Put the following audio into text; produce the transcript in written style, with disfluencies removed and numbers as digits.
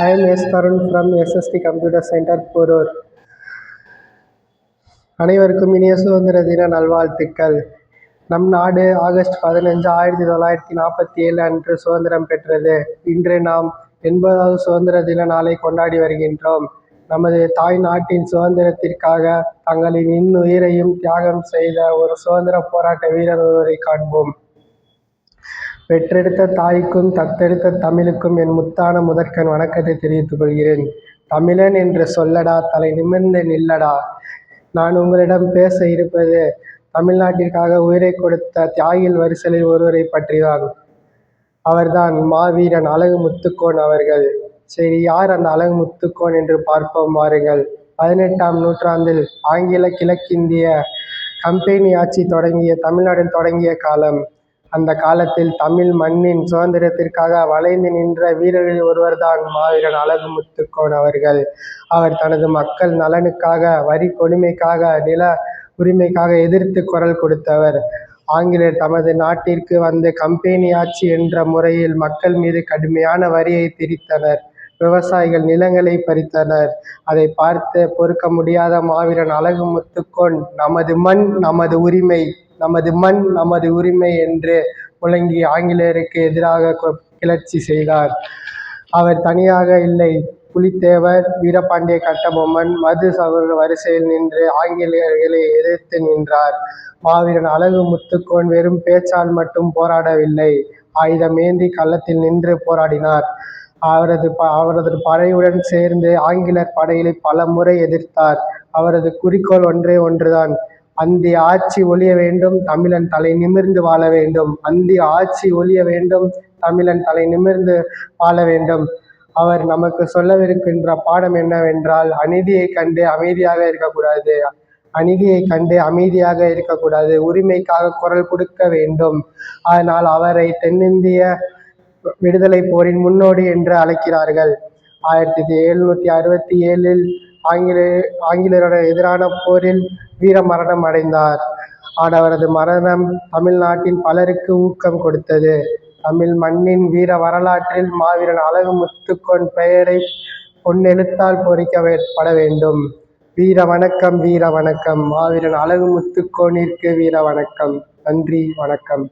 I am S. Tarun from SST Computer Center, Porur. அனைவருக்கும் இனிய சுதந்திர தின நல்வாழ்த்துக்கள். நம் நாடு ஆகஸ்ட் 15, 1947 அன்று சுதந்திரம் பெற்றது. இன்று நாம் 80வது சுதந்திர தின நாளை கொண்டாடி வருகின்றோம். நமது தாய் நாட்டின் சுதந்திரத்திற்காக தங்களின் இன்னுயிரையும் தியாகம் செய்த ஒரு சுதந்திர போராட்ட வீரர் ஒருவரை காண்போம். பெற்றெடுத்த தாய்க்கும் தத்தெடுத்த தமிழுக்கும் என் முத்தான முதற்கண் வணக்கத்தை தெரிவித்துக் கொள்கிறேன். தமிழன் என்று சொல்லடா, தலை நிமிர்ந்து நில்லடா. நான் உங்களிடம் பேச இருப்பது தமிழ்நாட்டிற்காக உயிரை கொடுத்த தியாகிகள் வரிசையில் ஒருவரை பற்றிதான். அவர்தான் மாவீரன் அழகு முத்துக்கோன் அவர்கள். சரி, யார் அந்த அழகு முத்துக்கோன் என்று பார்ப்போம் வாருங்கள். 18ஆம் நூற்றாண்டில் ஆங்கில கிழக்கிந்திய கம்பெனி ஆட்சி தமிழ்நாட்டில் தொடங்கிய காலம். அந்த காலத்தில் தமிழ் மண்ணின் சுதந்திரத்திற்காக வளைந்து நின்ற வீரர்களில் ஒருவர்தான் மாவீரன் அழகு முத்துக்கோன் அவர்கள். அவர் தனது மக்கள் நலனுக்காக, வரி கொடுமைக்காக, நில உரிமைக்காக எதிர்த்து குரல் கொடுத்தவர். ஆங்கிலேயர் தமது நாட்டிற்கு வந்து கம்பெனி ஆட்சி என்ற முறையில் மக்கள் மீது கடுமையான வரியை திரித்தனர். விவசாயிகள் நிலங்களை பறித்தனர். அதை பார்த்து பொறுக்க முடியாத மாவீரன் அழகு முத்துக்கோன் நமது மண் நமது உரிமை, நமது மண் நமது உரிமை என்று முழங்கி ஆங்கிலேயருக்கு எதிராக கிளர்ச்சி செய்தார். அவர் தனியாக இல்லை. புலித்தேவர், வீரபாண்டிய கட்டபொம்மன், மது சகோதரர் வரிசையில் நின்று ஆங்கிலேயர்களை எதிர்த்து நின்றார். மாவீரன் அழகு முத்துக்கோன் வெறும் பேச்சால் மட்டும் போராடவில்லை, ஆயுதமேந்தி களத்தில் நின்று போராடினார். அவரது படையுடன் சேர்ந்து ஆங்கிலேயர் படைகளை பல முறை எதிர்த்தார். அவரது குறிக்கோள் ஒன்றே ஒன்றுதான்: அந்திய ஆட்சி ஒழிய வேண்டும், தமிழன் தலை நிமிர்ந்து வாழ வேண்டும். அந்திய ஆட்சி ஒழிய வேண்டும், தமிழன் தலை நிமிர்ந்து வாழ வேண்டும். அவர் நமக்கு சொல்லவிருக்கின்ற பாடம் என்னவென்றால், அநீதியை கண்டு அமைதியாக இருக்கக்கூடாது, அநீதியை கண்டு அமைதியாக இருக்கக்கூடாது, உரிமைக்காக குரல் கொடுக்க வேண்டும். அதனால் அவரை தென்னிந்திய விடுதலை போரின் முன்னோடி என்று அழைக்கிறார்கள். 1767 ஆங்கிலேயருடன் எதிரான போரில் வீர மரணம் அடைந்தார். அவரது மரணம் தமிழ்நாட்டின் பலருக்கு ஊக்கம் கொடுத்தது. தமிழ் மண்ணின் வீர வரலாற்றில் மாவீரன் அழகு முத்துக்கோன் பெயரை பொன்னெழுத்தால் பொறிக்கப்பட வேண்டும். வீர வணக்கம், வீர வணக்கம். மாவீரன் அழகு முத்துக்கோனிற்கு வீர வணக்கம். நன்றி, வணக்கம்.